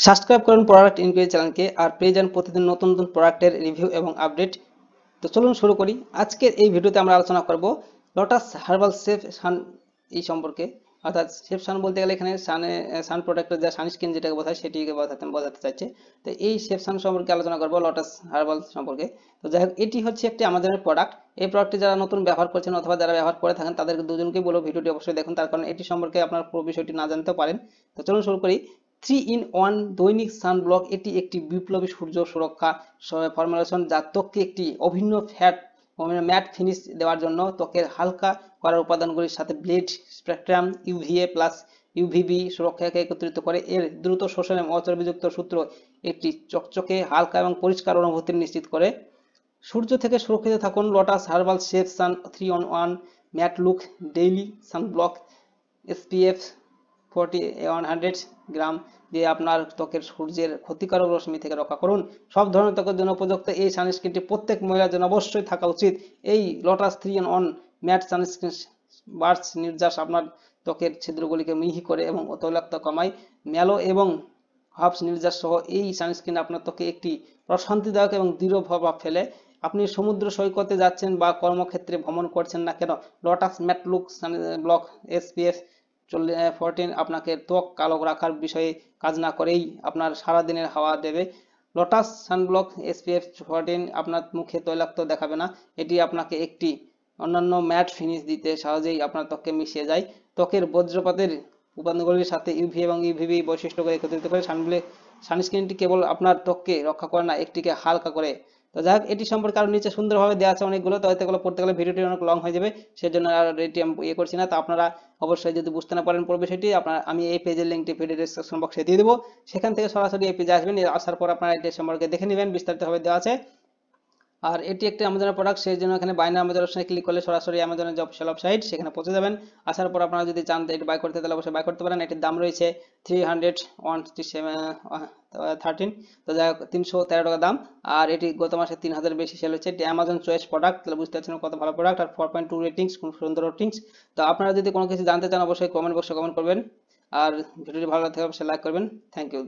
Subscribe করুন product inquiry চ্যানেলকে আর পেয়ে যান প্রতিদিন নতুন নতুন প্রোডাক্টের রিভিউ এবং আপডেট। তো চলুন শুরু করি। আজকের এই ভিডিওতে আমরা আলোচনা করব লোটাস হার্বাল সেফ সান এই সম্পর্কে। অর্থাৎ সেফ সান বলতে গেলে এখানে সান প্রোডাক্টের যা সানস্ক্রিন যেটাকে বোঝায় সেটিকে বোঝাতে চাইছে। তো এই সেফ সান সম্পর্কে আলোচনা করব, লোটাস হার্বাল সম্পর্কে। তো যাই হোক, এটি হচ্ছে একটি আমাজনের প্রোডাক্ট। এই প্রোডাক্টটি যারা নতুন ব্যবহার করছেন অথবা যারা ব্যবহার করে থাকেন তাদেরকে দুজনকেই বলবো ভিডিওটি অবশ্যই দেখুন, তার কারণ এটি সম্পর্কে আপনার পুরো বিষয়টি না জানতেও পারেন। তো চলুন শুরু করি। 3 in 1 দৈনিক সানব্লক, এটি একটি বিপ্লবী সূর্য সুরক্ষা ফর্মুলেশন যা ত্বককে একটি অভিন্ন ম্যাট ফিনিশ দেওয়ার জন্য ত্বকের হালকা করার উপাদানগুলির সাথে broad spectrum UVA plus UVB সুরক্ষাকে একত্রিত করে। এর দ্রুত শোষণে অচর্বিযুক্ত সূত্র একটি চকচকে হালকা এবং পরিষ্কার অনুভূতি নিশ্চিত করে। সূর্য থেকে সুরক্ষিত থাকুন Lotus Herbal safe sun 3 in 1 matte look daily sunblock SPF 100 gram দিয়ে আপনার ত্বকের সূর্যের ক্ষতিকারক রশ্মি থেকে রক্ষা করুন। সব ধরনের ত্বকের জন্য উপযুক্ত এই সানস্ক্রিনটি প্রত্যেক মহিলার জন্য অবশ্যই থাকা উচিত। এই Lotus 3 in 1 matte sunscreen birch নির্যাস আপনার ত্বকের ছিদ্রগুলিকে মিহি করে এবং তৈলাক্ত কমায়। ম্যালো এবং হার্বস নির্যাস সহ এই সানস্ক্রিন আপনার ত্বকে একটি প্রশান্তিদায়ক এবং দৃঢ় প্রভাব ফেলে। আপনি সমুদ্র সৈকতে যাচ্ছেন বা কর্মক্ষেত্রে ভ্রমণ করছেন না কেন, Lotus matte look sunblock SPF 14 আপনাকে ত্বক কালো রাখার বিষয়ে কাজ না করেই আপনার সারাদিনের হাওয়া দেবে। লোটাস সানব্লক এসপিএফ 14 আপনার মুখে তৈলাক্ত দেখাবে না, এটি আপনাকে একটি অন্যান্য ম্যাট ফিনিশ দিতে সহজেই আপনার ত্বকে মিশে যায়। ত্বকের বজ্রপাতের উপাদানগুলির সাথে ইউভি এবং ইউভিবি বৈশিষ্ট্যকে একত্রিত করে সানস্ক্রিনটি কেবল আপনার ত্বককে রক্ষা করে না, একটিকে হালকা করে। তো যাই হোক, এটি সম্পর্কে আরো নিচে সুন্দরভাবে দেওয়া আছে অনেকগুলো, তো এগুলো পড়তে গেলে ভিডিওটি অনেক লং হয়ে যাবে, সেজন্য আর এটি আমি করছি না। তো আপনারা অবশ্যই যদি বুঝতে না পারেন পুরো বিষয়টি, আমি এই পেজের লিঙ্কটি ভিডিও ডেসক্রিপশন বক্সে দিয়ে দেবো, সেখান থেকে সরাসরি এই পেজে আসবেন। আসার পর আপনারা এটি সম্পর্কে দেখে নেবেন, বিস্তারিতভাবে দেওয়া আছে। আর এটি একটি আমাজনের প্রোডাক্ট, সেই জন্য এখানে বাই নাও আমাজন অপশনে ক্লিক করলে সরাসরি আমাজনের যে অফিসিয়াল ওয়েবসাইট সেখানে পৌঁছে যাবেন। আসার পর আপনারা যদি চান এটি বাই করতে তাহলে অবশ্যই বাই করতে পারেন। এটির দাম রয়েছে 313। তো যাই হোক, 313 টাকা দাম। আর এটি গত মাসে 3000 বেশি সেল হচ্ছে। এটি অ্যামাজন চয়েস প্রোডাক্ট, তাহলে বুঝতে পারছেন কত ভালো প্রোডাক্ট। আর 4.2 রেটিংস, খুব সুন্দর রেটিংস। তো আপনারা যদি কোনো কিছু জানতে চান অবশ্যই কমেন্ট বক্সে কমেন্ট করবেন। আর ভিডিওটি ভালো লাগলে অবশ্যই লাইক করবেন। Thank you.